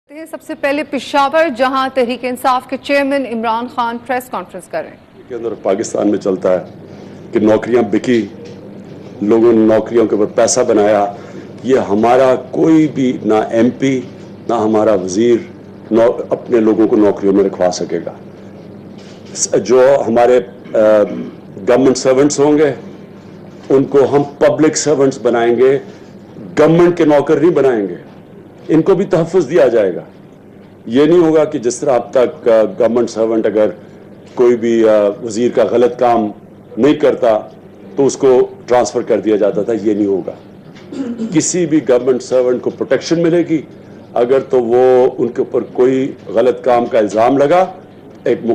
سب سے پہلے پشاور جہاں تحریک انصاف کے chairman Imran Khan press conference کر رہے ہیں۔ کے اندر پاکستان میں چلتا ہے کہ نوکریاں بکی، لوگوں نے نوکریوں کے اوپر پیسہ بنایا۔ یہ ہمارا کوئی بھی نہ ایم پی نہ ہمارا وزیر اپنے لوگوں کو نوکریوں میں رکھوا سکے گا۔ جو ہمارے گورنمنٹ سرونٹس ہوں گے ان کو ہم پبلک سرونٹس بنائیں گے، گورنمنٹ کے نوکر نہیں بنائیں گے۔ ان کو بھی تحفظ دیا جائے گا۔ یہ نہیں ہوگا کہ جس طرح اب تک گورنمنٹ سرونٹ اگر کوئی بھی وزیر کا غلط کام نہیں کرتا تو اس کو ٹرانسفر کر دیا جاتا تھا۔ یہ نہیں ہوگا۔ کسی بھی گورنمنٹ سرونٹ کو پروٹیکشن ملے گی اگر تو وہ ان کے اوپر کوئی غلط کام کا الزام لگا، ایک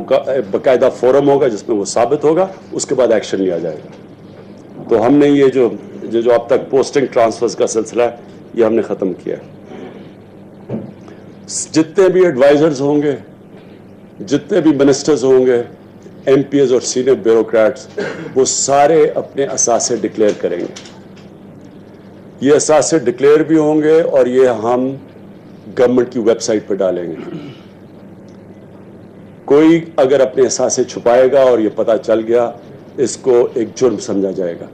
باقاعدہ فورم ہوگا جس میں وہ ثابت ہوگا، اس کے بعد ایکشن لیا جائے گا۔ تو ہم نے یہ جو اب تک پوسٹنگ ٹرانسفرز کا سلسلہ ہے یہ ہم نے ختم کیا ہے۔ جتنے بھی ایڈوائزرز ہوں گے، جتنے بھی منسٹرز ہوں گے، ایم پی ایز اور سینئر بیوروکریٹس، وہ سارے اپنے اثاثے ڈکلیئر کریں گے۔ یہ اثاثے ڈکلیئر بھی ہوں گے اور یہ ہم گورنمنٹ کی ویب سائٹ پہ ڈالیں گے۔ کوئی اگر اپنے اثاثے چھپائے گا اور یہ پتہ چل گیا، اس کو ایک جرم سمجھا جائے گا۔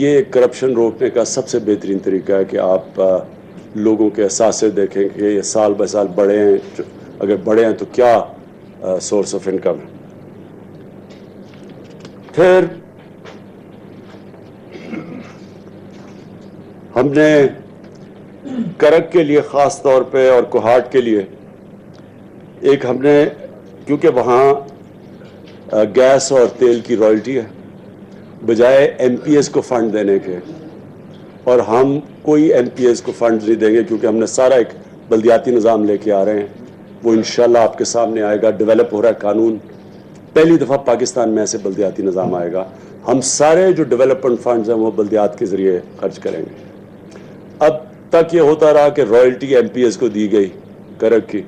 یہ کرپشن روکنے کا سب سے بہترین طریقہ ہے کہ آپ لوگوں کے اثاثے دیکھیں کہ یہ سال بہ سال بڑھے ہیں، اگر بڑھے ہیں تو کیا سورس آف انکم ہے۔ پھر ہم نے کرک کے لیے خاص طور پہ اور کوہاٹ کے لیے ایک ہم نے، کیونکہ وہاں گیس اور تیل کی رائلٹی ہے، بجائے ایم پی ایس کو فنڈ دینے کے، اور ہم کوئی ایم پی ایس کو فنڈ نہیں دیں گے کیونکہ ہم نے سارا ایک بلدیاتی نظام لے کے آ رہے ہیں۔ وہ انشاءاللہ آپ کے سامنے آئے گا، ڈیولپ ہو رہا ہے قانون۔ پہلی دفعہ پاکستان میں ایسے بلدیاتی نظام آئے گا۔ ہم سارے جو ڈیولپمنٹ فنڈز ہیں وہ بلدیات کے ذریعے خرچ کریں گے۔ اب تک یہ ہوتا رہا کہ رائلٹی ایم پی ایس کو دی گئی کرک کی۔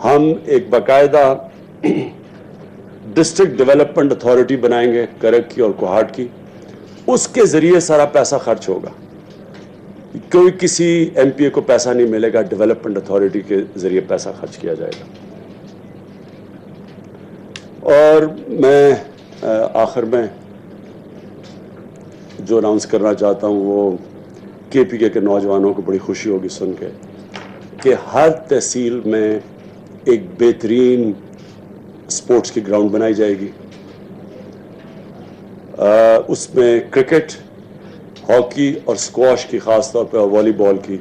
ہم ایک باقاعدہ ڈسٹرکٹ ڈیولپمنٹ اتھارٹی بنائیں گے کرک کی اور کوہاٹ کی، اس کے ذریعے سارا پیسہ خرچ ہوگا۔ کوئی کسی ایم پی اے کو پیسہ نہیں ملے گا، ڈیولپمنٹ اتھارٹی کے ذریعے پیسہ خرچ کیا جائے گا۔ اور میں آخر میں جو اناؤنس کرنا چاہتا ہوں وہ کے پی کے نوجوانوں کو بڑی خوشی ہوگی سن کے کہ ہر تحصیل میں ایک بہترین سپورٹس کی گراؤنڈ بنائی جائے گی۔ اس میں کرکٹ، ہاکی اور سکواش کی خاص طور پہ اور والی بال کی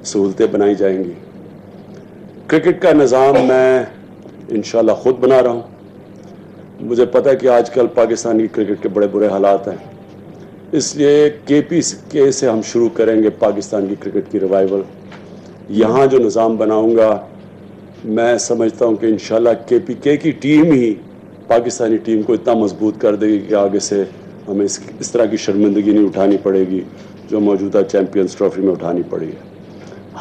سہولتیں بنائی جائیں گی۔ کرکٹ کا نظام میں انشاءاللہ خود بنا رہا ہوں۔ مجھے پتہ ہے کہ آج کل پاکستانی کرکٹ کے بڑے برے حالات ہیں، اس لیے کے پی کے سے ہم شروع کریں گے پاکستان کی کرکٹ کی ریوائول۔ یہاں جو نظام بناؤں گا میں سمجھتا ہوں کہ انشاءاللہ کے پی کے کی ٹیم ہی پاکستانی ٹیم کو اتنا مضبوط کر دے گی کہ آگے سے ہمیں اس طرح کی شرمندگی نہیں اٹھانی پڑے گی جو موجودہ چیمپئنز ٹرافی میں اٹھانی پڑی ہے۔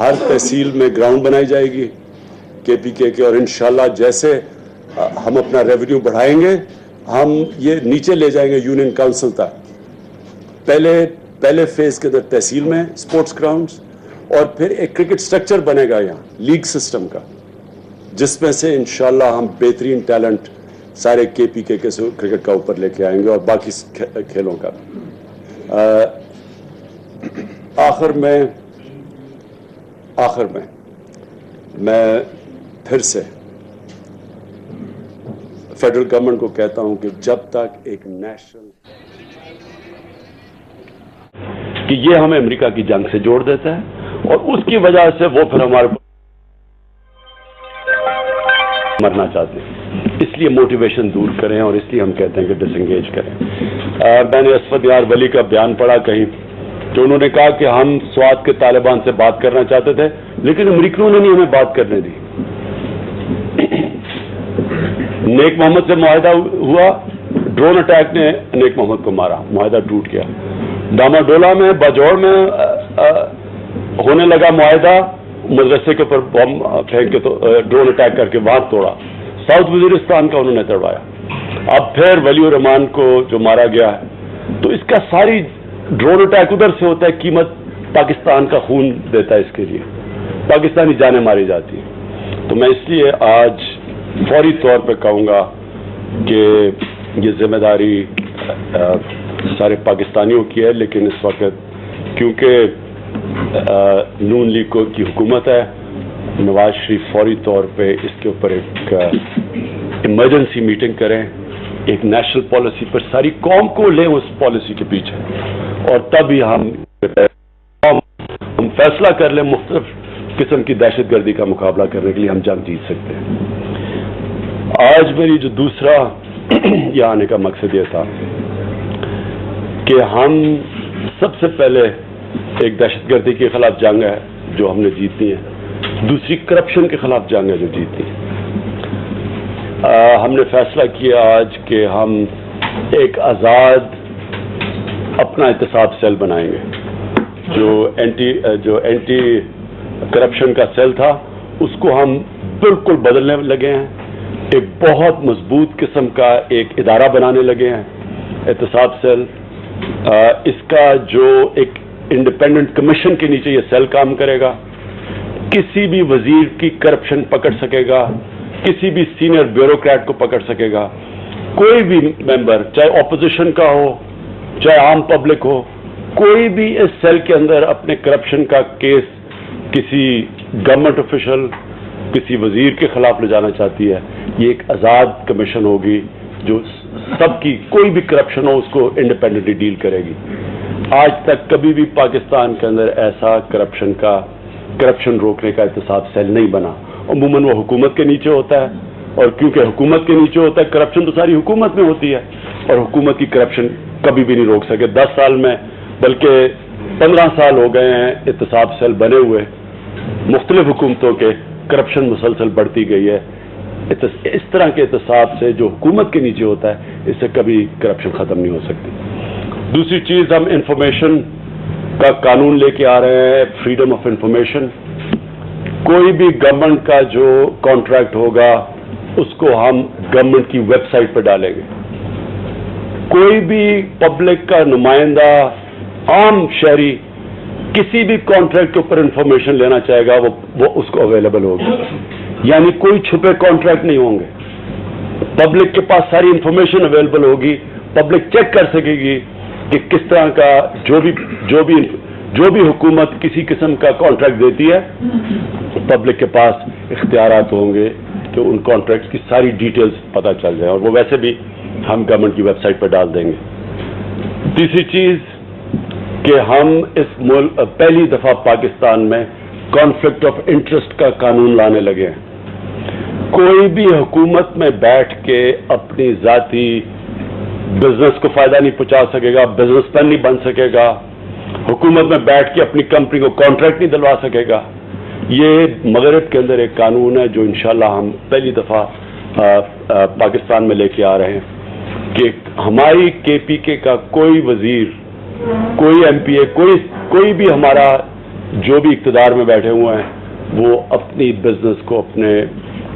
ہر تحصیل میں گراؤنڈ بنائی جائے گی کے پی کے اور انشاءاللہ جیسے ہم اپنا ریونیو بڑھائیں گے ہم یہ نیچے لے جائیں گے یونین کونسل تک۔ پہلے فیز کے اندر تحصیل میں سپورٹس گراؤنڈز، اور پھر ایک کرکٹ سٹرکچر بنے گا یہاں لیگ سسٹم کا، جس میں سے انشاءاللہ ہم بہترین ٹیلنٹ سارے کے پی کے کرکٹ کا اوپر لے کے آئیں گے اور باقی کھیلوں کا۔ آخر میں میں پھر سے فیڈرل گورنمنٹ کو کہتا ہوں کہ جب تک ایک نیشنل کہ یہ ہمیں امریکہ کی جنگ سے جوڑ دیتا ہے اور اس کی وجہ سے وہ پھر ہمارے مرنا چاہتے ہیں، اس لیے موٹیویشن دور کریں اور اس لیے ہم کہتے ہیں کہ ڈس انگیج کریں۔ میں نے اسفد یار ولی کا بیان پڑھا کہیں جو انہوں نے کہا کہ ہم سوات کے طالبان سے بات کرنا چاہتے تھے لیکن امریکنوں نے نہیں ہمیں بات کرنے دی۔ نیک محمد سے معاہدہ ہوا، ڈرون اٹیک نے نیک محمد کو مارا، معاہدہ ٹوٹ گیا۔ ڈاما ڈولا میں باجوڑ میں ہونے لگا معاہدہ، مدرسے کے اوپر بم پھینک کے ڈرون اٹیک کر کے وہاں توڑا، ساؤتھ وزیرستان کا انہوں نے توڑوایا۔ اب پھر ولی الرحمان کو جو مارا گیا ہے، تو اس کا ساری ڈرون اٹیک ادھر سے ہوتا ہے، قیمت پاکستان کا خون دیتا ہے اس کے لیے۔ पाकिस्तानी जानें मारी जाती हैं। तो मैं इसलिए आज फौरी तौर पे कहूँगा कि ये जिम्मेदारी सारे पाकिस्तानियों की है, लेकिन इस वक्त क्योंकि नून लीग की हुकूमत है, नवाज शरीफ फौरी तौर पे इसके ऊपर एक इमरजेंसी मीटिंग करें, एक नेशनल पॉलिसी पर सारी कौम को लें उस पॉलिसी के पीछे, और तब ही हम फैसला कर लें मुख्तलिफ किस्म की दहशतगर्दी का मुकाबला करने के लिए हम जंग जीत सकते हैं। आज मेरी जो दूसरा यहाँ आने का मकसद ये था कि हम सबसे पहले एक दहशतगर्दी के खिलाफ जंग है जो हमने जीतनी है, दूसरी करप्शन के खिलाफ जंग है जो जीतनी है। हमने फैसला किया आज कि हम एक आज़ाद अपना एहतसाब सेल बनाएंगे। जो एंटी करप्शन का सेल था उसको हम बिल्कुल बदलने लगे हैं, एक बहुत मजबूत किस्म का एक इदारा बनाने लगे हैं, एहतसाब सेल। इसका जो एक इंडिपेंडेंट कमीशन के नीचे ये सेल काम करेगा, किसी भी वजीर की करप्शन पकड़ सकेगा, किसी भी सीनियर ब्यूरोक्रेट को पकड़ सकेगा, कोई भी मेंबर चाहे ऑपोजिशन का हो चाहे आम पब्लिक हो, कोई भी इस सेल के अंदर अपने करप्शन का केस किसी गवर्नमेंट ऑफिशियल किसी वजीर के खिलाफ ले जाना चाहती है, ये एक आज़ाद कमीशन होगी जो सबकी कोई भी करप्शन हो उसको इंडिपेंडेंटली डील करेगी। आज तक कभी भी पाकिस्तान के अंदर ऐसा करप्शन रोकने का एहतसाब सेल नहीं बना। अमूमन वो हुकूमत के नीचे होता है, और क्योंकि हुकूमत के नीचे होता है करप्शन तो सारी हुकूमत में होती है, और हुकूमत की करप्शन कभी भी नहीं रोक सके। 10 साल में बल्कि 15 साल हो गए हैं एहतसाब सेल बने हुए, मुख्तलिफ हुकूमतों के करप्शन मुसलसल बढ़ती गई है। इस तरह के एहतसाब से जो हुकूमत के नीचे होता है इससे कभी करप्शन खत्म नहीं हो सकती। दूसरी चीज, हम इंफॉर्मेशन का कानून लेके आ रहे हैं, फ्रीडम ऑफ इंफॉर्मेशन। कोई भी गवर्नमेंट का जो कॉन्ट्रैक्ट होगा उसको हम गवर्नमेंट की वेबसाइट पर डालेंगे। कोई भी पब्लिक का नुमाइंदा, आम शहरी किसी भी कॉन्ट्रैक्ट के ऊपर इंफॉर्मेशन लेना चाहेगा वो उसको अवेलेबल होगी, यानी कोई छुपे कॉन्ट्रैक्ट नहीं होंगे। पब्लिक के पास सारी इंफॉर्मेशन अवेलेबल होगी, पब्लिक चेक कर सकेगी कि किस तरह का जो भी हुकूमत किसी किस्म का कॉन्ट्रैक्ट देती है, पब्लिक के पास इख्तियारात होंगे कि उन कॉन्ट्रैक्ट की सारी डिटेल्स पता चल जाए, और वो वैसे भी हम गवर्नमेंट की वेबसाइट पर डाल देंगे। तीसरी चीज कि हम पहली दफा पाकिस्तान में कॉन्फ्लिक्ट ऑफ इंटरेस्ट का कानून लाने लगे हैं। कोई भी हुकूमत में बैठ के अपनी जाती बिजनेस को फायदा नहीं पहुंचा सकेगा, बिजनेसमैन नहीं बन सकेगा, हुकूमत में बैठ के अपनी कंपनी को कॉन्ट्रैक्ट नहीं दिलवा सकेगा। ये मगरब के अंदर एक कानून है जो इंशाल्लाह हम पहली दफा पाकिस्तान में लेके आ रहे हैं कि हमारी KPK का कोई वजीर, कोई MPA, कोई भी हमारा जो भी इक्तदार में बैठे हुए हैं वो अपनी बिजनेस को अपने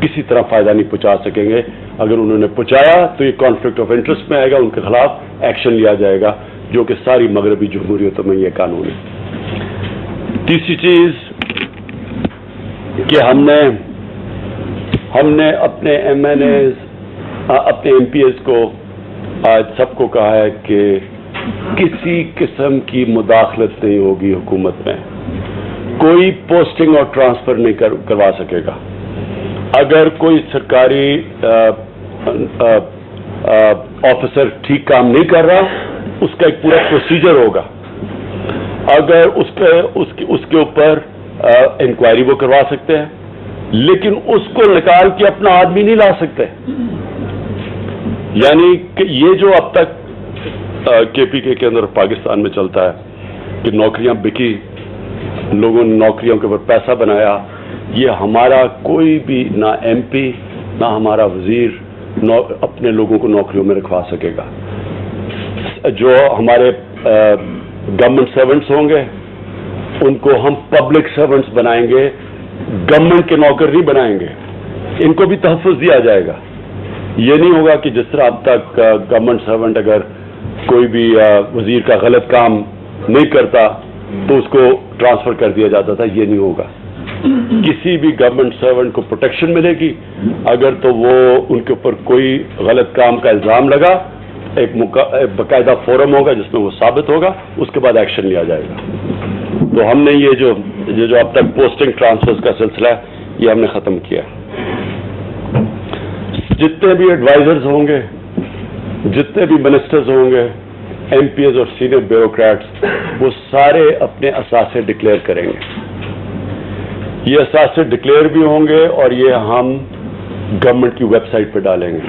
किसी तरह फायदा नहीं पहुंचा सकेंगे। अगर उन्होंने पहुंचाया तो ये कॉन्फ्लिक्ट ऑफ इंटरेस्ट में आएगा, उनके खिलाफ एक्शन लिया जाएगा, जो कि सारी मगरबी जमहूरियतों में ये कानून है। तीसरी चीज कि हमने अपने MNAs, अपने MPAs को आज सबको कहा है कि किसी किस्म की मुदाखलत नहीं होगी हुकूमत में, कोई पोस्टिंग और ट्रांसफर नहीं करवा सकेगा। अगर कोई सरकारी ऑफिसर ठीक काम नहीं कर रहा, उसका एक पूरा प्रोसीजर होगा। अगर उसके ऊपर इंक्वायरी वो करवा सकते हैं, लेकिन उसको निकाल के अपना आदमी नहीं ला सकते। यानी कि ये जो अब तक KPK के अंदर पाकिस्तान में चलता है कि नौकरियां बिकी, लोगों ने नौकरियों के ऊपर पैसा बनाया, ये हमारा कोई भी ना MP ना हमारा वजीर अपने लोगों को नौकरियों में रखवा सकेगा। जो हमारे गवर्नमेंट सर्वेंट्स होंगे उनको हम पब्लिक सर्वेंट्स बनाएंगे, गवर्नमेंट के नौकर नहीं बनाएंगे, इनको भी तहफ़्फ़ुज़ दिया जाएगा। ये नहीं होगा कि जिस तरह अब तक गवर्नमेंट सर्वेंट अगर कोई भी वजीर का गलत काम नहीं करता तो उसको ट्रांसफर कर दिया जाता था, ये नहीं होगा। किसी भी गवर्नमेंट सर्वेंट को प्रोटेक्शन मिलेगी। अगर तो वो उनके ऊपर कोई गलत काम का इल्ज़ाम लगा, एक बाकायदा फोरम होगा जिसमें वो साबित होगा, उसके बाद एक्शन लिया जाएगा। तो हमने ये जो अब तक पोस्टिंग ट्रांसफर्स का सिलसिला है, ये हमने ख़त्म किया। जितने भी एडवाइजर्स होंगे, जितने भी मिनिस्टर्स होंगे, एमपीएस और सीनियर ब्यूरोक्रेट्स, वो सारे अपने असासे डिक्लेयर करेंगे। ये असासे डिक्लेयर भी होंगे और ये हम गवर्नमेंट की वेबसाइट पर डालेंगे।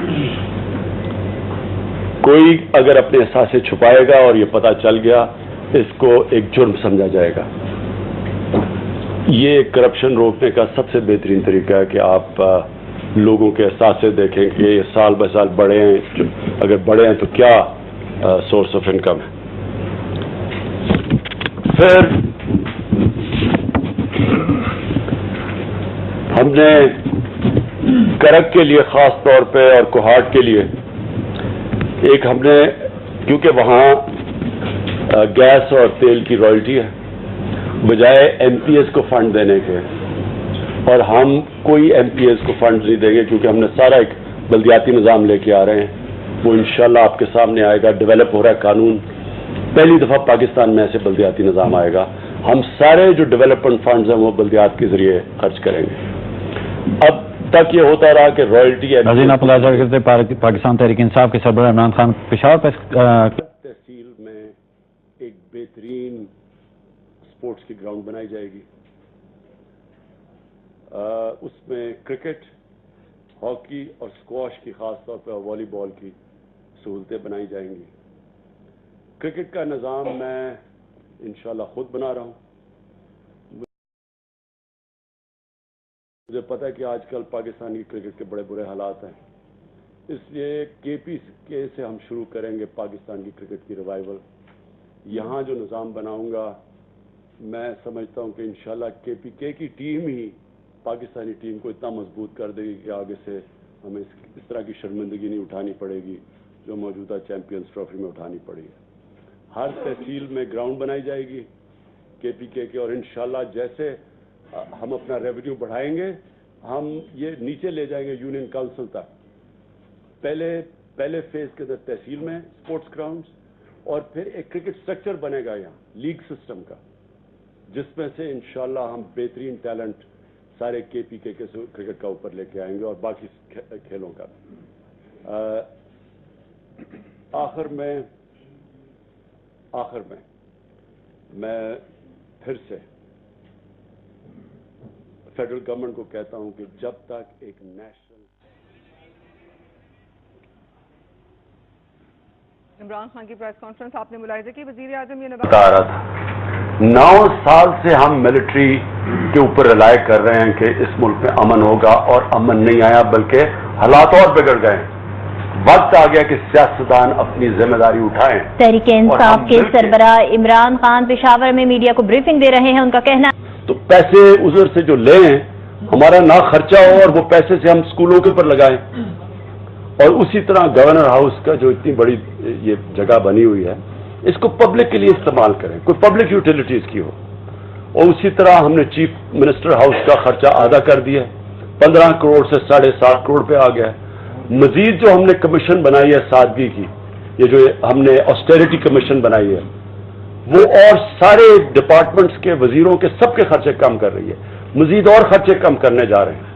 कोई अगर अपने असासे छुपाएगा और ये पता चल गया, इसको एक जुर्म समझा जाएगा। ये करप्शन रोकने का सबसे बेहतरीन तरीका है कि आप लोगों के असासे देखें कि ये साल ब साल बढ़े हैं, अगर बढ़े हैं तो क्या सोर्स ऑफ इनकम है। फिर हमने करक के लिए खास तौर पे और कोहाट के लिए एक हमने, क्योंकि वहाँ गैस और तेल की रॉयल्टी है, बजाय एमपीएस को फंड देने के, और हम कोई एमपीएस को फंड नहीं देंगे क्योंकि हमने सारा एक बल्दियाती निज़ाम लेके आ रहे हैं। वो इंशाल्लाह आपके सामने आएगा, डेवलप हो रहा है कानून। पहली दफ़ा पाकिस्तान में ऐसे बल्दियाती निज़ाम आएगा। हम सारे जो डेवलपमेंट फंड्स हैं वो बल्दियात के जरिए खर्च करेंगे। अब तक ये होता रहा कि रॉयल्टी करते पाकिस्तान तहरीक इंसाफ के सरबराह इमरान खान पेशावर पर तहसील में एक बेहतरीन स्पोर्ट्स की ग्राउंड बनाई जाएगी। उसमें क्रिकेट, हॉकी और स्क्वॉश की खास तौर पर वॉलीबॉल की सहूलतें बनाई जाएंगी। क्रिकेट का निज़ाम मैं इंशाल्लाह खुद बना रहा हूँ। मुझे पता है कि आजकल पाकिस्तानी क्रिकेट के बड़े बुरे हालात हैं, इसलिए केपीके से हम शुरू करेंगे पाकिस्तान की क्रिकेट की रिवाइवल। यहाँ जो निज़ाम बनाऊंगा, मैं समझता हूँ कि इंशाल्लाह केपीके की टीम ही पाकिस्तानी टीम को इतना मजबूत कर देगी कि आगे से हमें इस तरह की शर्मिंदगी नहीं उठानी पड़ेगी जो मौजूदा चैंपियंस ट्रॉफी में उठानी पड़ी है। हर तहसील में ग्राउंड बनाई जाएगी केपीके के, और इंशाल्लाह जैसे हम अपना रेवेन्यू बढ़ाएंगे, हम ये नीचे ले जाएंगे यूनियन काउंसिल तक। पहले फेज के अंदर तहसील में स्पोर्ट्स ग्राउंड्स, और फिर एक क्रिकेट स्ट्रक्चर बनेगा यहाँ लीग सिस्टम का, जिसमें से इंशाल्लाह हम बेहतरीन टैलेंट सारे केपीके के क्रिकेट का ऊपर लेके आएंगे और बाकी खेलों का। आखिर में मैं फिर से फेडरल गवर्नमेंट को कहता हूं कि जब तक एक नेशनल इमरान खान की प्रेस कॉन्फ्रेंस आपने मुलाहिजा की, वजीर आजम ये बता रहा था 9 साल से हम मिलिट्री के ऊपर रिलाय कर रहे हैं कि इस मुल्क में अमन होगा, और अमन नहीं आया बल्कि हालात और बिगड़ गए। वक्त आ गया कि सियासतदान अपनी जिम्मेदारी उठाएं। तहरीक इंसाफ के सरबराह इमरान खान पेशावर में मीडिया को ब्रीफिंग दे रहे हैं। उनका कहना, तो पैसे उधर से जो लें, हमारा ना खर्चा हो और वो पैसे से हम स्कूलों के ऊपर लगाएं। और उसी तरह गवर्नर हाउस का जो इतनी बड़ी ये जगह बनी हुई है, इसको पब्लिक के लिए इस्तेमाल करें, कोई पब्लिक यूटिलिटीज की हो। और उसी तरह हमने चीफ मिनिस्टर हाउस का खर्चा आधा कर दिया, 15 करोड़ से 7.5 करोड़ पे आ गया है। मजीद जो हमने कमीशन बनाई है सादगी की, ये जो हमने ऑस्टेरिटी कमीशन बनाई है, वो और सारे डिपार्टमेंट्स के वजीरों के सबके खर्चे कम कर रही है। मजीद और खर्चे कम करने जा रहे हैं।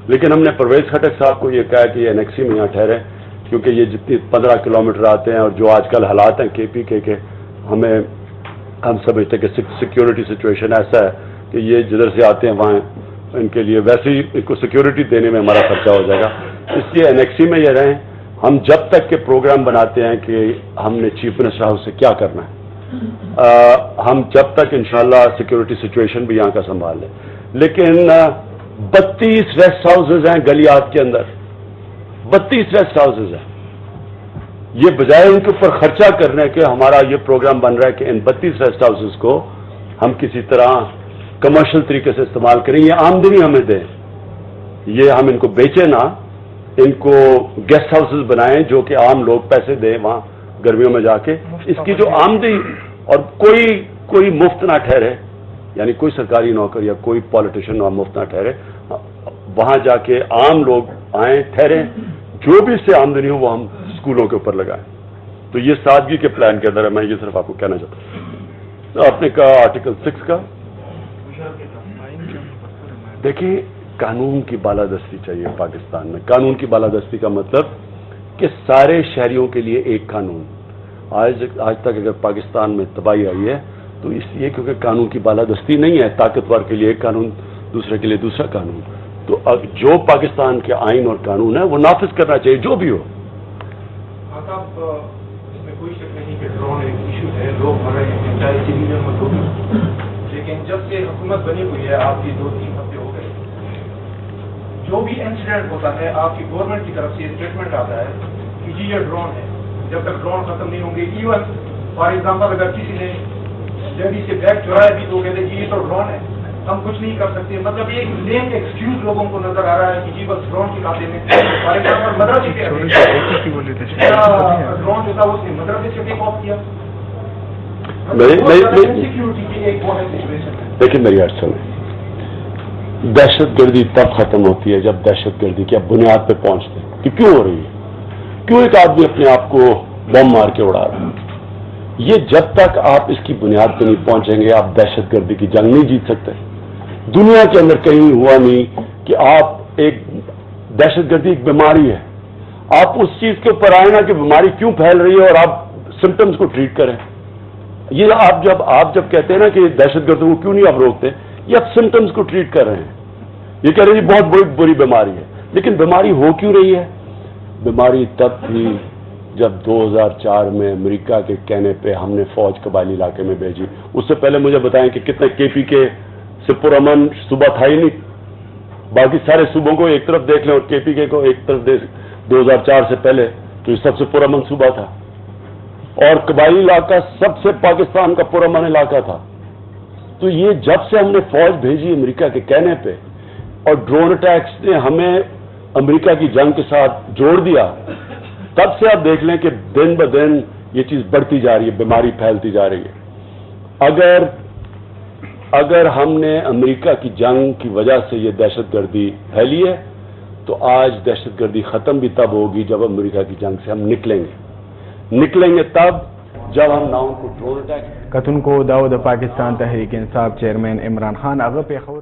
लेकिन हमने परवेज खटक साहब को ये कहा कि ये एनेक्सी में यहाँ ठहरे, क्योंकि ये जितनी 15 किलोमीटर आते हैं और जो आजकल हालात हैं केपीके के, हम समझते हैं कि सिक्योरिटी सिचुएशन ऐसा है कि ये जिधर से आते हैं वहाँ इनके लिए वैसे ही इनको सिक्योरिटी देने में हमारा खर्चा हो जाएगा। इसलिए एनेक्सी में ये रहें। हम जब तक के प्रोग्राम बनाते हैं कि हमने चीफ मिनिस्टर हाउस से क्या करना है, हम जब तक इंशाल्लाह सिक्योरिटी सिचुएशन भी यहाँ का संभाल लें। लेकिन 32 रेस्ट हाउसेज हैं गलियात के अंदर, 32 रेस्ट हाउसेज हैं। ये बजाय इनके ऊपर खर्चा करने के हमारा ये प्रोग्राम बन रहा है कि इन 32 रेस्ट हाउसेज को हम किसी तरह कमर्शियल तरीके से इस्तेमाल करें, ये आमदनी हमें दें, ये हम इनको बेचें ना, इनको गेस्ट हाउसेज बनाएं जो कि आम लोग पैसे दें वहां गर्मियों में जाके। इसकी जो आमदनी, और कोई मुफ्त ना ठहरे, یعنی کوئی سرکاری نوکر یا کوئی پالیٹیشین وہاں مفت نہ ٹھہرے، وہاں جا کے عام لوگ آئیں ٹھہریں، جو بھی اس سے آمدنی ہو وہ ہم اسکولوں کے اوپر لگائیں۔ تو یہ سادگی کے پلان کے اندر ہے، میں یہ صرف آپ کو کہنا چاہتا ہوں۔ آپ نے کہا آرٹیکل 6 کا، دیکھیں قانون کی بالادستی چاہیے پاکستان میں۔ قانون کی بالادستی کا مطلب کہ سارے شہریوں کے لیے ایک قانون۔ آج تک اگر پاکستان میں تباہی آئی ہے تو اس لیے کیونکہ قانون کی بالادستی نہیں ہے، طاقتور کے لیے ایک قانون، دوسرے کے لیے دوسرا قانون۔ تو جو پاکستان کے آئین اور قانون ہے وہ نافذ کرنا چاہیے، جو بھی ہو۔ اس میں کوئی شک نہیں کہ ڈرون ایک ایشو ہے، لوگ مر رہے ہیں، چاہے سیویلین میں لوگ، لیکن جب سے حکومت بنی ہوئی ہے، آپ کی 2-3 ہفتے ہو گئے، جو بھی انسیڈنٹ ہوتا ہے آپ کی گورنمنٹ کی طرف سے اسٹیٹمنٹ آتا ہے کہ جی یہ ڈرون ہے۔ جب تک ڈرون ختم نہیں ہوں گے، ایون فار ایگزامپل اگر کسی نے ڈیڈی سے بیگ چرایا بھی تو کہتے جی یہ تو ڈرون ہے، ہم کچھ نہیں کر سکتے۔ مطلب ایک لیم ایکسکیوز لوگوں کو نظر آ رہا ہے کہ جی بس ڈرون کے کھاتے میں فار ایگزامپل مدرسے کے ڈرون جو تھا اس نے مدرسے سے ٹیک آف کیا۔ سیکورٹی کی ایک وہ ہے سچویشن۔ دیکھیں میری بات سنیں، دہشت گردی تب ختم ہوتی ہے جب دہشت گردی کی بنیاد پہ پہنچتے ہیں کہ کیوں ہو رہی ہے، کیوں ایک آدمی اپنے آپ کو بم مار کے اڑا رہا ہے۔ یہ جب تک آپ اس کی بنیاد پہ نہیں پہنچیں گے آپ دہشت گردی کی جنگ نہیں جیت سکتے۔ دنیا کے اندر کہیں ہوا نہیں کہ آپ ایک دہشت گردی ایک بیماری ہے، آپ اس چیز کے اوپر آئے نا کہ بیماری کیوں پھیل رہی ہے اور آپ سمٹمز کو ٹریٹ کریں۔ یہ آپ جب کہتے ہیں نا کہ دہشت گردوں کو کیوں نہیں آپ روکتے، یہ آپ سمٹمز کو ٹریٹ کر رہے ہیں۔ یہ کہہ رہے ہیں یہ بہت بری بیماری ہے، لیکن بیماری ہو کیوں رہی ہے؟ بیماری تب تھی جب 2004 میں امریکہ کے کہنے پہ ہم نے فوج قبائلی علاقے میں بھیجی۔ اس سے پہلے مجھے بتائیں کہ کتنے KP کے سے پرامن صوبہ تھا ہی نہیں، باقی سارے صوبوں کو ایک طرف دیکھ لیں اور KP کو ایک طرف دیکھ 2004 سے پہلے تو یہ سب سے پرامن صوبہ تھا، اور قبائلی علاقہ سب سے پاکستان کا پرامن علاقہ تھا۔ تو یہ جب سے ہم نے فوج بھیجی امریکہ کے کہنے پہ اور ڈرون اٹیکس نے ہمیں امریکہ کی جنگ کے ساتھ جوڑ دیا، تب سے آپ دیکھ لیں کہ دن بہ دن یہ چیز بڑھتی جا رہی ہے، بیماری پھیلتی جا رہی ہے۔ اگر ہم نے امریکہ کی جنگ کی وجہ سے یہ دہشت گردی پھیلی ہے تو آج دہشت گردی ختم بھی تب ہوگی جب امریکہ کی جنگ سے ہم نکلیں گے تب جب ہم نہ ان کو ڈرون اٹیک۔ کتن کو داود پاکستان تحریک انصاف چیئرمین عمران خان اگر پہ خبر